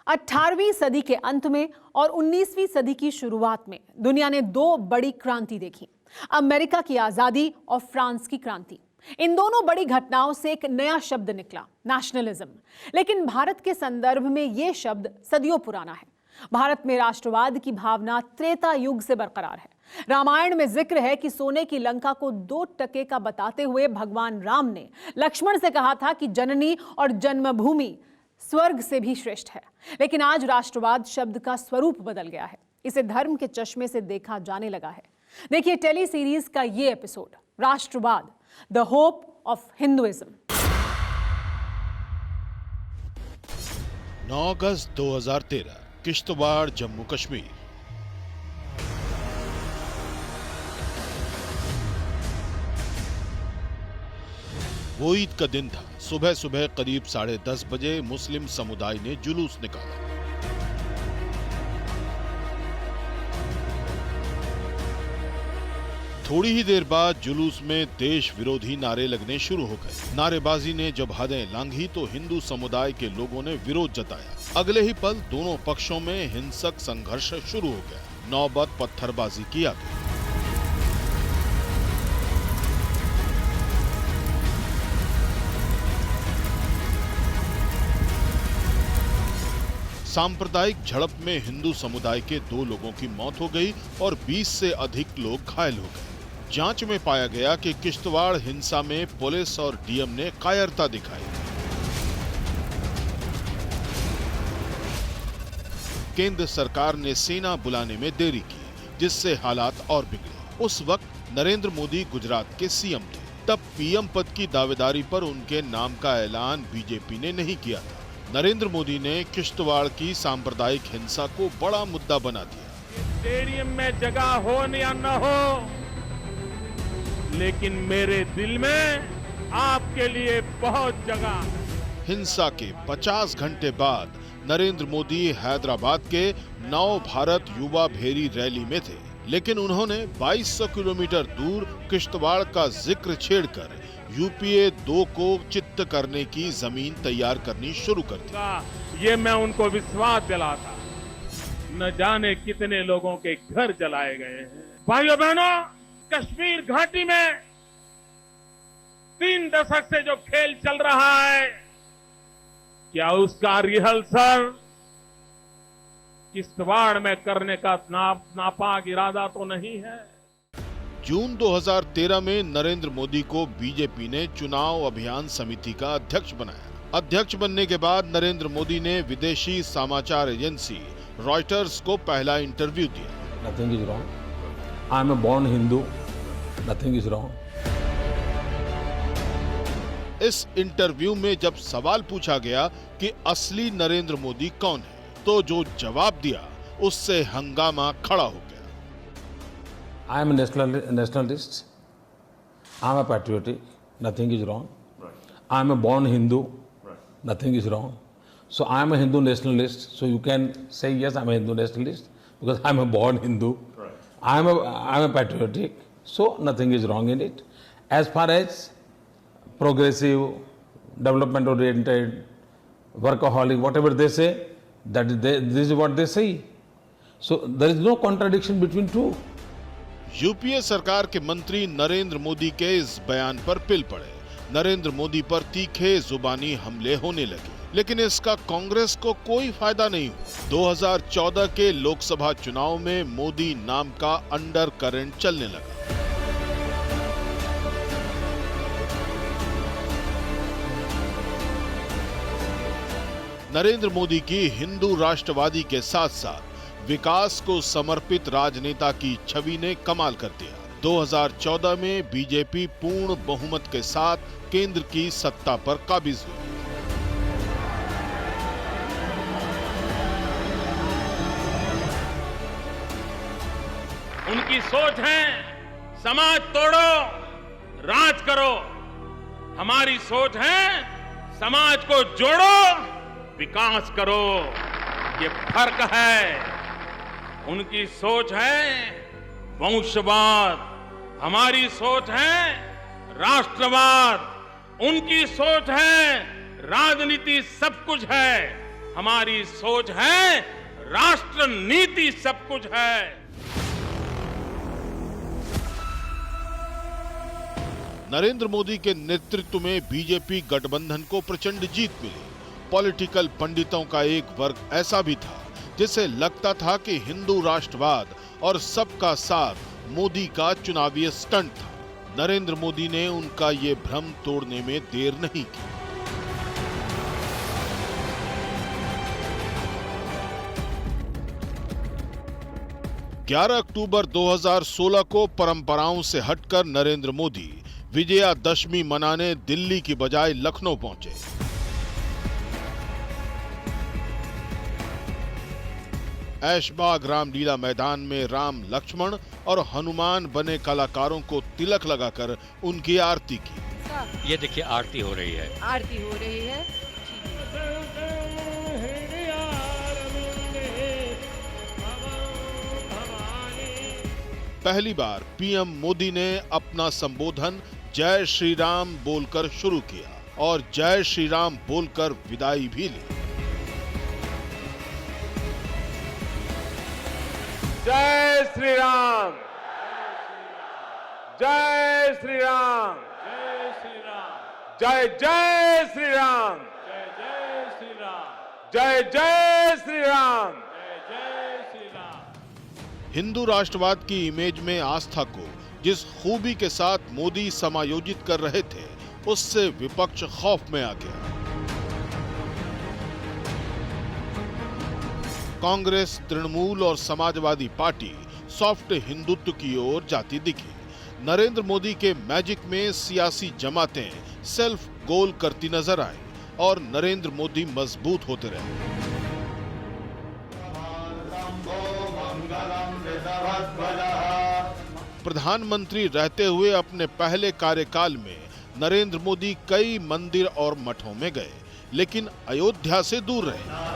18वीं सदी के अंत में और 19वीं सदी की शुरुआत में दुनिया ने दो बड़ी क्रांति देखी, अमेरिका की आजादी और फ्रांस की क्रांति। इन दोनों बड़ी घटनाओं से एक नया शब्द निकला, नेशनलिज्म। लेकिन भारत के संदर्भ में यह शब्द सदियों पुराना है। भारत में राष्ट्रवाद की भावना त्रेता युग से बरकरार है। रामायण में जिक्र है कि सोने की लंका को 2 टके का बताते हुए भगवान राम ने लक्ष्मण से कहा था कि जननी और जन्मभूमि स्वर्ग से भी श्रेष्ठ है। लेकिन आज राष्ट्रवाद शब्द का स्वरूप बदल गया है। इसे धर्म के चश्मे से देखा जाने लगा है। देखिए टेली सीरीज का ये एपिसोड, राष्ट्रवाद, द होप ऑफ हिंदुइज्म। 9 अगस्त 2013, किश्तवाड़, जम्मू कश्मीर। वो ईद का दिन था। सुबह सुबह करीब 10:30 बजे मुस्लिम समुदाय ने जुलूस निकाला। थोड़ी ही देर बाद जुलूस में देश विरोधी नारे लगने शुरू हो गए। नारेबाजी ने जब हदें लांघी तो हिंदू समुदाय के लोगों ने विरोध जताया। अगले ही पल दोनों पक्षों में हिंसक संघर्ष शुरू हो गया। नौबत पत्थरबाजी की आ गई। सांप्रदायिक झड़प में हिंदू समुदाय के 2 लोगों की मौत हो गई और 20 से अधिक लोग घायल हो गए। जांच में पाया गया कि किश्तवाड़ हिंसा में पुलिस और डीएम ने कायरता दिखाई। केंद्र सरकार ने सेना बुलाने में देरी की, जिससे हालात और बिगड़े। उस वक्त नरेंद्र मोदी गुजरात के सीएम थे। तब पीएम पद की दावेदारी पर उनके नाम का ऐलान बीजेपी ने नहीं किया था। नरेंद्र मोदी ने किश्तवाड़ की सांप्रदायिक हिंसा को बड़ा मुद्दा बना दिया। स्टेडियम में जगह हो या न हो, लेकिन मेरे दिल में आपके लिए बहुत जगह। हिंसा के 50 घंटे बाद नरेंद्र मोदी हैदराबाद के नव भारत युवा भेरी रैली में थे, लेकिन उन्होंने 2200 किलोमीटर दूर किश्तवाड़ का जिक्र छेड़कर यूपीए 2 को चित्त करने की जमीन तैयार करनी शुरू कर दी। ये मैं उनको विश्वास दिलाता। न जाने कितने लोगों के घर जलाए गए हैं। भाइयों बहनों, कश्मीर घाटी में 3 दशक से जो खेल चल रहा है, क्या उसका रिहर्सल किश्तवाड़ में करने का नापाक इरादा तो नहीं है? जून 2013 में नरेंद्र मोदी को बीजेपी ने चुनाव अभियान समिति का अध्यक्ष बनाया। अध्यक्ष बनने के बाद नरेंद्र मोदी ने विदेशी समाचार एजेंसी रॉयटर्स को पहला इंटरव्यू दिया। Nothing is wrong. I am a born Hindu. Nothing is wrong. इस इंटरव्यू में जब सवाल पूछा गया कि असली नरेंद्र मोदी कौन है, तो जो जवाब दिया उससे हंगामा खड़ा हो गया। I am a nationalist. I am a patriotic. Nothing is wrong. I am a born Hindu. Nothing is wrong. So I am a Hindu nationalist. So you can say yes, I am a Hindu nationalist because I am a born Hindu. I am a patriotic. So nothing is wrong in it. As far as progressive, development oriented, workaholic, whatever they say, this is what they say. So there is no contradiction between two. UPA सरकार के मंत्री नरेंद्र मोदी के इस बयान पर पिल पड़े। नरेंद्र मोदी पर तीखे जुबानी हमले होने लगे, लेकिन इसका कांग्रेस को कोई फायदा नहीं हुआ। 2014 के लोकसभा चुनाव में मोदी नाम का अंडर करंट चलने लगा। नरेंद्र मोदी की हिंदू राष्ट्रवादी के साथ साथ विकास को समर्पित राजनेता की छवि ने कमाल कर दिया। 2014 में बीजेपी पूर्ण बहुमत के साथ केंद्र की सत्ता पर काबिज हुई। उनकी सोच है समाज तोड़ो, राज करो। हमारी सोच है समाज को जोड़ो, विकास करो। ये फर्क है। उनकी सोच है वंशवाद, हमारी सोच है राष्ट्रवाद। उनकी सोच है राजनीति सब कुछ है, हमारी सोच है राष्ट्र नीति सब कुछ है। नरेंद्र मोदी के नेतृत्व में बीजेपी गठबंधन को प्रचंड जीत मिली। पॉलिटिकल पंडितों का एक वर्ग ऐसा भी था जिसे लगता था कि हिंदू राष्ट्रवाद और सबका साथ मोदी का चुनावी स्टंट था। नरेंद्र मोदी ने उनका ये भ्रम तोड़ने में देर नहीं की। ग्यारह अक्टूबर 2016 को परंपराओं से हटकर नरेंद्र मोदी विजयादशमी मनाने दिल्ली की बजाय लखनऊ पहुंचे। ऐशबाग रामलीला मैदान में राम, लक्ष्मण और हनुमान बने कलाकारों को तिलक लगाकर उनकी आरती की। ये देखिए आरती हो रही है। आरती हो रही है। पहली बार पीएम मोदी ने अपना संबोधन जय श्री राम बोलकर शुरू किया और जय श्री राम बोलकर विदाई भी ली। जय श्री राम, जय श्री राम, जय श्री राम, जय जय श्री राम, जय जय श्री राम, जय जय श्री राम। जय जय श्री राम। हिंदू राष्ट्रवाद की इमेज में आस्था को जिस खूबी के साथ मोदी समायोजित कर रहे थे, उससे विपक्ष खौफ में आ गया। कांग्रेस, तृणमूल और समाजवादी पार्टी सॉफ्ट हिंदुत्व की ओर जाती दिखी। नरेंद्र मोदी के मैजिक में सियासी जमातें सेल्फ गोल करती नजर आए और नरेंद्र मोदी मजबूत होते रहे। प्रधानमंत्री रहते हुए अपने पहले कार्यकाल में नरेंद्र मोदी कई मंदिर और मठों में गए, लेकिन अयोध्या से दूर रहे।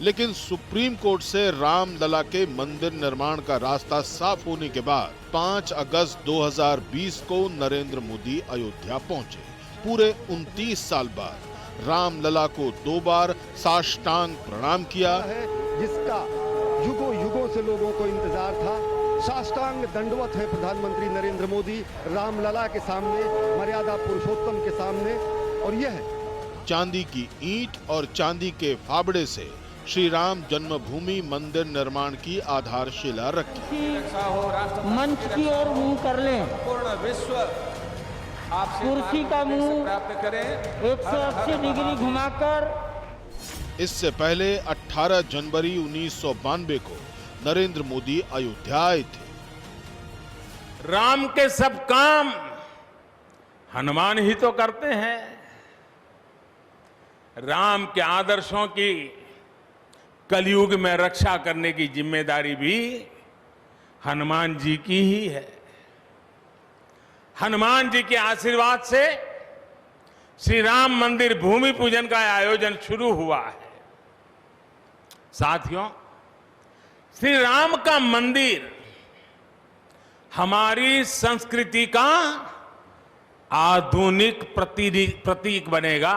लेकिन सुप्रीम कोर्ट से रामलला के मंदिर निर्माण का रास्ता साफ होने के बाद 5 अगस्त 2020 को नरेंद्र मोदी अयोध्या पहुंचे। पूरे 29 साल बाद रामलला को 2 बार साष्टांग प्रणाम किया, जिसका युगों युगों से लोगों को इंतजार था। साष्टांग दंडवत है प्रधानमंत्री नरेंद्र मोदी रामलला के सामने, मर्यादा पुरुषोत्तम के सामने। और यह चांदी की ईंट और चांदी के फावड़े से श्री राम जन्मभूमि मंदिर निर्माण की आधारशिला रखी। मंच की ओर मुंह कर लें। पूर्ण विश्व कुर्सी का मुंह प्राप्त करें 180 डिग्री घुमाकर। इससे पहले 18 जनवरी 1992 को नरेंद्र मोदी अयोध्या आए थे। राम के सब काम हनुमान ही तो करते हैं। राम के आदर्शों की कलयुग में रक्षा करने की जिम्मेदारी भी हनुमान जी की ही है। हनुमान जी के आशीर्वाद से श्री राम मंदिर भूमि पूजन का आयोजन शुरू हुआ है। साथियों, श्री राम का मंदिर हमारी संस्कृति का आधुनिक प्रतीक बनेगा।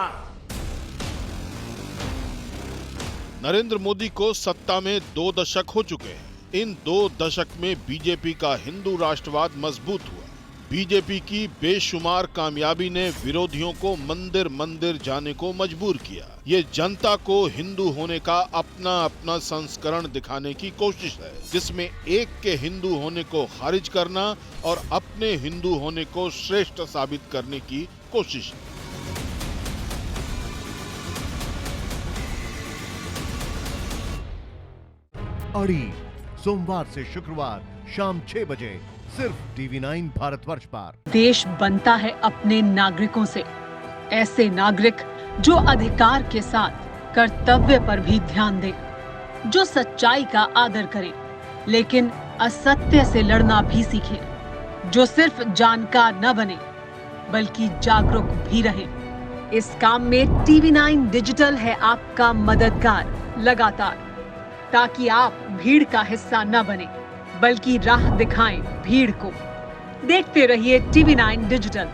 नरेंद्र मोदी को सत्ता में 2 दशक हो चुके हैं। इन 2 दशक में बीजेपी का हिंदू राष्ट्रवाद मजबूत हुआ। बीजेपी की बेशुमार कामयाबी ने विरोधियों को मंदिर मंदिर जाने को मजबूर किया। ये जनता को हिंदू होने का अपना अपना संस्करण दिखाने की कोशिश है, जिसमें एक के हिंदू होने को खारिज करना और अपने हिंदू होने को श्रेष्ठ साबित करने की कोशिश है। अड़ी सोमवार से शुक्रवार शाम 6 बजे सिर्फ TV9 भारतवर्ष पर। देश बनता है अपने नागरिकों से। ऐसे नागरिक जो अधिकार के साथ कर्तव्य पर भी ध्यान दें, जो सच्चाई का आदर करें लेकिन असत्य से लड़ना भी सीखें, जो सिर्फ जानकार न बने बल्कि जागरूक भी रहें। इस काम में TV9 डिजिटल है आपका मददगार। लगातार, ताकि आप भीड़ का हिस्सा न बने, बल्कि राह दिखाएं भीड़ को। देखते रहिए TV9 डिजिटल।